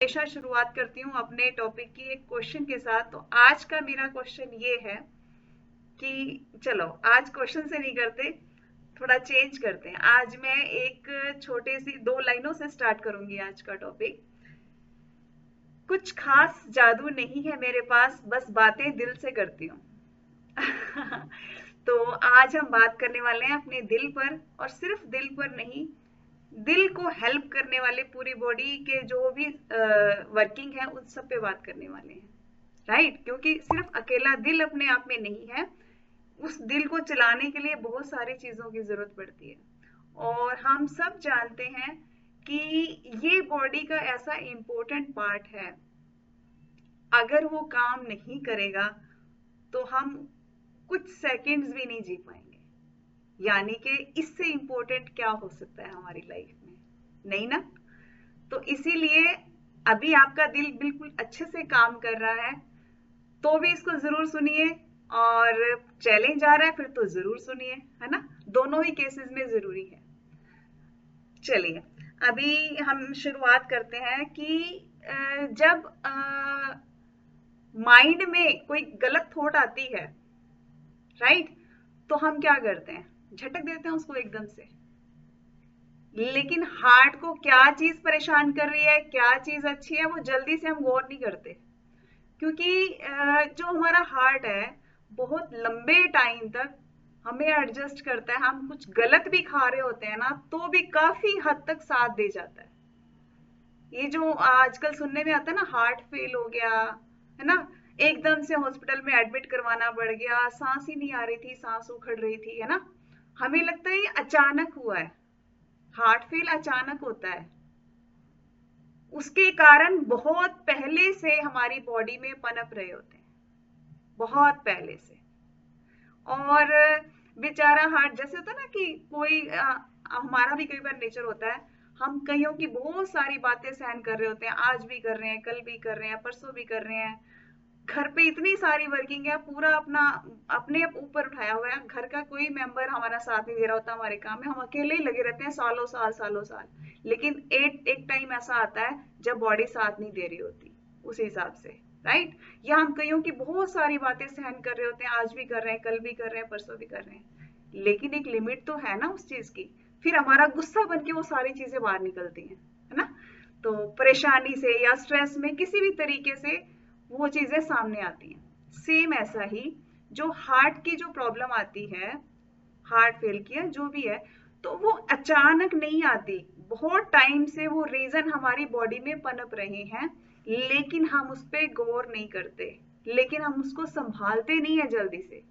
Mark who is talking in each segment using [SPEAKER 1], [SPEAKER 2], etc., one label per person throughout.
[SPEAKER 1] हमेशा शुरुआत करती हूँ अपने टॉपिक की एक क्वेश्चन के साथ। तो आज का मेरा क्वेश्चन ये है कि चलो आज क्वेश्चन से नहीं करते, थोड़ा चेंज करते हैं। आज मैं एक छोटे सी 2 लाइनों से स्टार्ट करूंगी आज का टॉपिक। कुछ खास जादू नहीं है मेरे पास, बस बातें दिल से करती हूँ। तो आज हम बात करने वाले हैं अपने दिल पर, और सिर्फ दिल पर नहीं, दिल को हेल्प करने वाले पूरी बॉडी के जो भी वर्किंग है उन सब पे बात करने वाले हैं। राइट, क्योंकि सिर्फ अकेला दिल अपने आप में नहीं है, उस दिल को चलाने के लिए बहुत सारी चीजों की जरूरत पड़ती है। और हम सब जानते हैं कि ये बॉडी का ऐसा इम्पोर्टेंट पार्ट है, अगर वो काम नहीं करेगा तो हम कुछ सेकंड्स भी नहीं जी पाएंगे। यानी कि इससे इम्पोर्टेंट क्या हो सकता है हमारी लाइफ में, नहीं ना? तो इसीलिए अभी आपका दिल बिल्कुल अच्छे से काम कर रहा है तो भी इसको जरूर सुनिए, और चैलेंज आ रहा है फिर तो जरूर सुनिए, है ना? दोनों ही केसेस में जरूरी है। चलिए, अभी हम शुरुआत करते हैं कि जब माइंड में कोई गलत थॉट आती है, राइट, तो हम क्या करते हैं? झटक देते हैं उसको एकदम से। लेकिन हार्ट को क्या चीज परेशान कर रही है, क्या चीज अच्छी है, वो जल्दी से हम गौर नहीं करते। क्योंकि जो हमारा हार्ट है बहुत लंबे टाइम तक हमें एडजस्ट करता है। हम कुछ गलत भी खा रहे होते हैं ना, तो भी काफी हद तक साथ दे जाता है। ये जो आजकल सुनने में आता है ना, हार्ट फेल हो गया, है ना, एकदम से हॉस्पिटल में एडमिट करवाना पड़ गया, सांस ही नहीं आ रही थी, सांस उखड़ रही थी, है ना, हमें लगता है ये अचानक हुआ है। हार्ट फेल अचानक होता है, उसके कारण बहुत पहले से हमारी बॉडी में पनप रहे होते हैं, बहुत पहले से। और बेचारा हार्ट, जैसे होता है ना कि कोई हमारा भी कई बार नेचर होता है, हम कईयों की बहुत सारी बातें सहन कर रहे होते हैं, आज भी कर रहे हैं, कल भी कर रहे हैं, परसों भी कर रहे हैं। घर पे इतनी सारी वर्किंग है, पूरा अपना अपने ऊपर उठाया हुआ है, घर का कोई मेंबर हमारा साथ नहीं दे रहा होता हमारे काम में, हम अकेले ही लगे रहते हैं सालों साल सालों साल। लेकिन एक टाइम ऐसा आता है जब बॉडी साथ नहीं दे रही होती उस हिसाब से, राइट? या हम कईयों की बहुत सारी बातें सहन कर रहे होते हैं, आज भी कर रहे हैं, कल भी कर रहे हैं, परसों भी कर रहे हैं, लेकिन एक लिमिट तो है ना उस चीज की। फिर हमारा गुस्सा बन के वो सारी चीजें बाहर निकलती हैं, है ना? तो परेशानी से या स्ट्रेस में किसी भी तरीके से वो चीजें सामने आती हैं। सेम ऐसा ही जो हार्ट की जो प्रॉब्लम आती है, हार्ट फेल की है जो भी है, तो वो अचानक नहीं आती। बहुत टाइम से वो रीजन हमारी बॉडी में पनप रहे हैं, लेकिन हम उस पर गौर नहीं करते, लेकिन हम उसको संभालते नहीं है जल्दी से।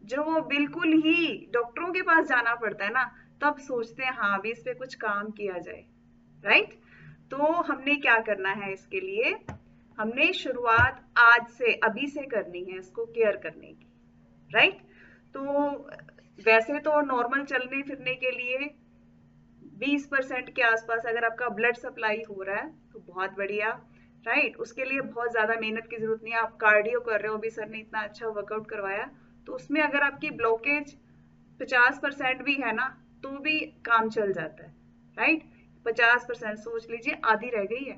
[SPEAKER 1] जो वो बिल्कुल ही डॉक्टरों के पास जाना पड़ता है ना, तब सोचते हैं हाँ अभी इस पे कुछ काम किया जाए, राइट? तो हमने क्या करना है इसके लिए? हमने शुरुआत आज से, अभी से करनी है इसको केयर करने की, राइट? तो वैसे तो नॉर्मल चलने फिरने के लिए 20% के आसपास अगर आपका ब्लड सप्लाई हो रहा है तो बहुत बढ़िया, राइट? उसके लिए बहुत ज्यादा मेहनत की जरूरत नहीं है। आप कार्डियो कर रहे हो, अभी सर ने इतना अच्छा वर्कआउट करवाया, तो उसमें अगर आपकी ब्लॉकेज 50% भी है ना, तो भी काम चल जाता है, राइट? 50% सोच लीजिए आधी रह गई है,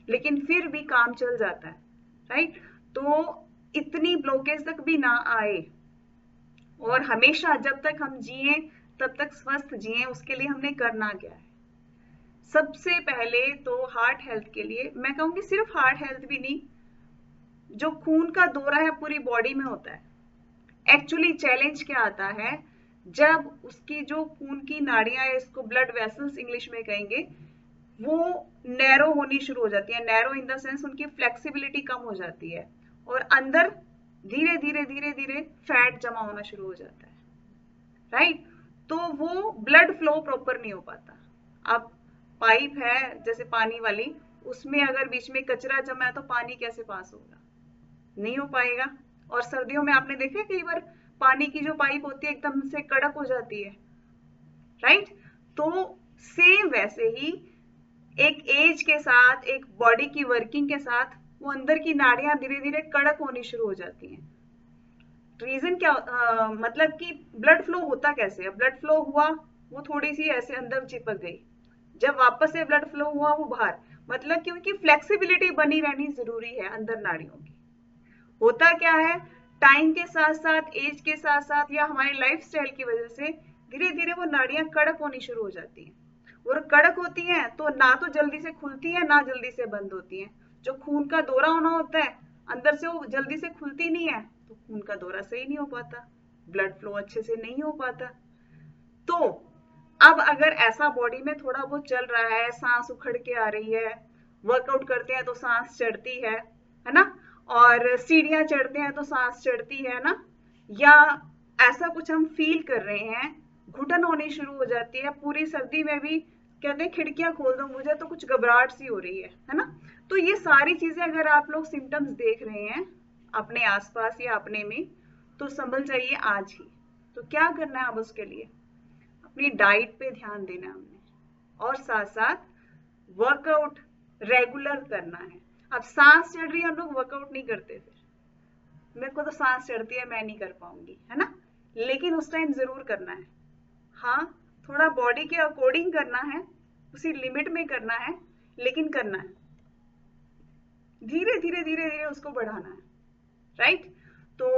[SPEAKER 1] लेकिन फिर भी काम चल जाता है, राइट? तो इतनी ब्लॉकेज तक भी ना आए, और हमेशा जब तक हम जिए तब तक स्वस्थ जिए, उसके लिए हमने करना क्या है? सबसे पहले तो हार्ट हेल्थ के लिए मैं कहूंगी, सिर्फ हार्ट हेल्थ भी नहीं, जो खून का दौरा है पूरी बॉडी में होता है। एक्चुअली चैलेंज क्या आता है, जब उसकी जो खून की नाड़ियां है, इसको ब्लड वेसल्स इंग्लिश में कहेंगे, वो नैरो होनी शुरू हो जाती है। नैरो इन द सेंस उनकी फ्लेक्सिबिलिटी कम हो जाती है, और अंदर धीरे धीरे धीरे धीरे फैट जमा होना शुरू हो जाता है, राइट? तो वो ब्लड फ्लो प्रॉपर नहीं हो पाता। अब पाइप है जैसे पानी वाली, उसमें अगर बीच में कचरा जमा है तो पानी कैसे पास होगा? नहीं हो पाएगा। और सर्दियों में आपने देखा कई बार पानी की जो पाइप होती है एकदम से कड़क हो जाती है, राइट? तो सेम वैसे ही एक एज के साथ, एक बॉडी की वर्किंग के साथ, वो अंदर की नाड़ियां धीरे धीरे कड़क होनी शुरू हो जाती हैं। रीजन क्या, मतलब कि ब्लड फ्लो होता कैसे है? ब्लड फ्लो हुआ, वो थोड़ी सी ऐसे अंदर चिपक गई, जब वापस से ब्लड फ्लो हुआ वो बाहर, मतलब क्योंकि फ्लेक्सिबिलिटी बनी रहनी जरूरी है अंदर नाड़ियों की। होता क्या है, टाइम के साथ साथ, एज के साथ साथ, या हमारे लाइफस्टाइल की वजह से धीरे धीरे वो नाड़ियां कड़क होनी शुरू हो जाती हैं। और कड़क होती हैं तो ना तो जल्दी से खुलती है ना जल्दी से बंद होती हैं। जो खून का दौरा होना होता है अंदर से वो जल्दी से खुलती नहीं है, तो खून का दौरा सही नहीं हो पाता, ब्लड फ्लो अच्छे से नहीं हो पाता। तो अब अगर ऐसा बॉडी में थोड़ा बहुत चल रहा है, सांस उखड़ के आ रही है, वर्कआउट करते हैं तो सांस चढ़ती है ना, और सीढ़ियां चढ़ते हैं तो सांस चढ़ती है ना, या ऐसा कुछ हम फील कर रहे हैं, घुटन होनी शुरू हो जाती है, पूरी सर्दी में भी कहते हैं खिड़कियां खोल दो मुझे तो कुछ घबराहट सी हो रही है ना। तो ये सारी चीजें अगर आप लोग सिम्टम्स देख रहे हैं अपने आसपास या अपने में, तो संभल जाइए आज ही। तो क्या करना है अब उसके लिए, अपनी डाइट पे ध्यान देना हमने, और साथ साथ वर्कआउट रेगुलर करना है। अब सांस चढ़ रही है, हम लोग वर्कआउट नहीं करते, फिर मेरे को तो सांस चढ़ती है मैं नहीं कर पाऊंगी, है ना, लेकिन उस टाइम जरूर करना है। हाँ, थोड़ा बॉडी के अकॉर्डिंग करना है, उसी लिमिट में करना है, लेकिन करना है, धीरे धीरे धीरे धीरे उसको बढ़ाना है, राइट। तो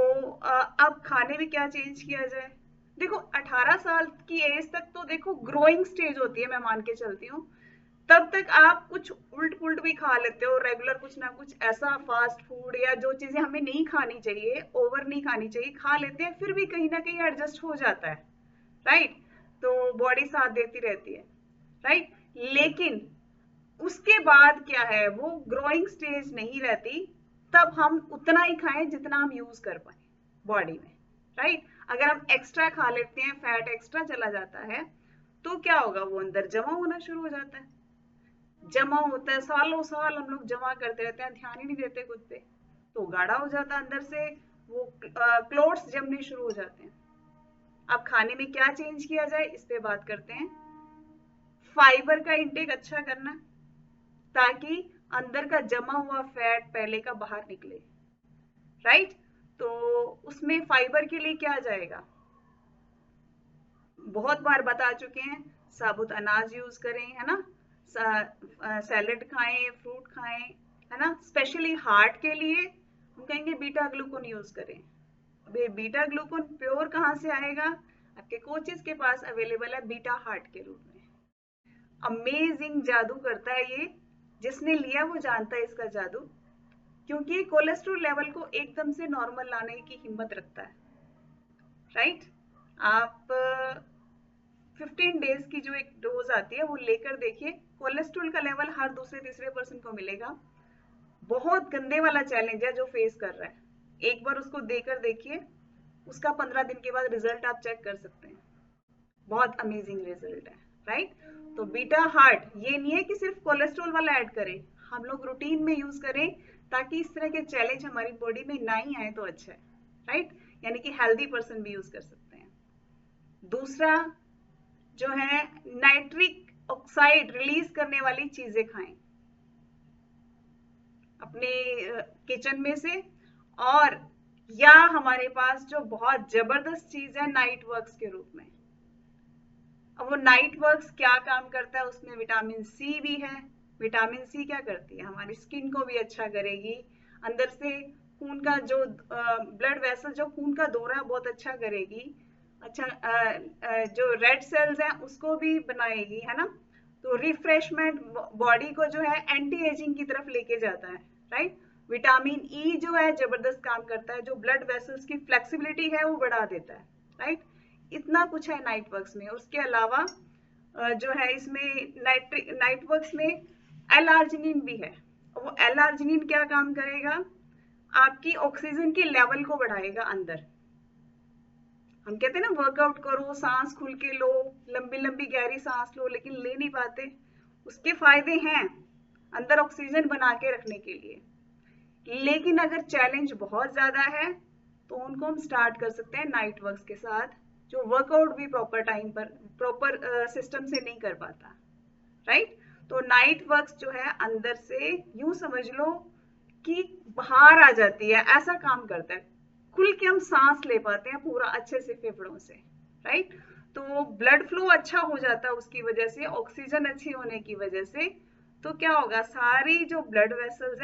[SPEAKER 1] अब खाने में क्या चेंज किया जाए। देखो 18 साल की एज तक तो देखो ग्रोइंग स्टेज होती है, मैं मान के चलती हूँ। तब तक आप कुछ उल्ट पुल्ट भी खा लेते हो, रेगुलर कुछ ना कुछ ऐसा फास्ट फूड या जो चीजें हमें नहीं खानी चाहिए, ओवर नहीं खानी चाहिए, खा लेते हैं, फिर भी कहीं ना कहीं एडजस्ट हो जाता है, राइट। तो बॉडी साथ देती रहती है, राइट। लेकिन उसके बाद क्या है, वो ग्रोइंग स्टेज नहीं रहती, तब हम उतना ही खाएं जितना हम यूज कर पाए बॉडी में, राइट। अगर हम एक्स्ट्रा खा लेते हैं, फैट एक्स्ट्रा चला जाता है, तो क्या होगा, वो अंदर जमा होना शुरू हो जाता है। जमा होता है, सालों साल हम लोग जमा करते रहते हैं, ध्यान ही नहीं देते खुद पे, तो गाढ़ा हो जाता है अंदर से, वो क्लोट्स जमने शुरू हो जाते हैं। अब खाने में क्या चेंज किया जाए, इस पे बात करते हैं। फाइबर का इंटेक अच्छा करना, ताकि अंदर का जमा हुआ फैट पहले का बाहर निकले, राइट। तो उसमें फाइबर के लिए क्या जाएगा, बहुत बार बता चुके हैं, साबुत अनाज यूज करें, है ना, सैलेड खाएं, फ्रूट खाएं, है ना। स्पेशली हार्ट के लिए हम कहेंगे बीटा ग्लूकोन यूज करें। अब बीटा ग्लूकोन प्योर कहाँ से आएगा, आपके कोचेस के पास अवेलेबल है बीटा हार्ट के रूप में। अमेजिंग जादू करता है ये, जिसने लिया वो जानता है इसका जादू, क्योंकि कोलेस्ट्रॉल लेवल को एकदम से नॉर्मल लाने की हिम्मत रखता है, राइट। आप 15 डेज की जो एक डोज आती है वो लेकर देखिए, कोलेस्ट्रॉल का लेवल हर दूसरे तीसरे पर्सन को मिलेगा। बहुत गंदे वाला चैलेंज है जो फेस कर रहा है, एक बार उसको देकर देखिए, उसका 15 दिन के बाद रिजल्ट आप चेक कर सकते हैं, बहुत अमेजिंग रिजल्ट है, राइट। तो बीटा हार्ट ये नहीं है कि सिर्फ कोलेस्ट्रॉल वाला ऐड करें, हम लोग रूटीन में यूज करें, ताकि इस तरह के चैलेंज हमारी बॉडी में ना ही आए तो अच्छा है, राइट। यानी कि हेल्दी पर्सन भी यूज कर सकते हैं। दूसरा जो है, नाइट्रिक ऑक्साइड रिलीज करने वाली चीजें खाएं अपने किचन में से, और या हमारे पास जो बहुत जबरदस्त चीज है नाइट वर्क्स के रूप में। अब वो नाइट वर्क्स क्या काम करता है, उसमें विटामिन सी भी है। विटामिन सी क्या करती है, हमारी स्किन को भी अच्छा करेगी, अंदर से खून का जो ब्लड वेसल, जो खून का दौरा है बहुत अच्छा करेगी, अच्छा जो रेड सेल्स हैं उसको भी बनाएगी, है ना। तो रिफ्रेशमेंट, बॉडी को जो है एंटी एजिंग की तरफ लेके जाता है, राइट। विटामिन ई जो है जबरदस्त काम करता है, जो ब्लड वेसल्स की फ्लेक्सिबिलिटी है वो बढ़ा देता है, राइट। इतना कुछ है नाइट वर्क्स में। उसके अलावा जो है इसमें नाइट वर्क्स में एल-आर्जिनिन भी है। वो एल-आर्जिनिन क्या काम करेगा, आपकी ऑक्सीजन की लेवल को बढ़ाएगा अंदर। हम कहते हैं ना वर्कआउट करो, सांस खुल के लो, लंबी लंबी गहरी सांस लो, लेकिन ले नहीं पाते, उसके फायदे हैं अंदर ऑक्सीजन बना के रखने के लिए। लेकिन अगर चैलेंज बहुत ज्यादा है तो उनको हम स्टार्ट कर सकते हैं नाइट वर्क्स के साथ, जो वर्कआउट भी प्रॉपर टाइम पर, प्रॉपर सिस्टम से नहीं कर पाता, राइट। तो नाइट वर्क्स जो है अंदर से यूं समझ लो कि बाहर आ जाती है, ऐसा काम करता है, खुल के हम सांस ले पाते हैं पूरा अच्छे से फेफड़ों से, राइट। तो ब्लड फ्लो अच्छा हो जाता है उसकी वजह से, ऑक्सीजन अच्छी होने की वजह से, तो क्या होगा, सारी जो ब्लड वेसल्स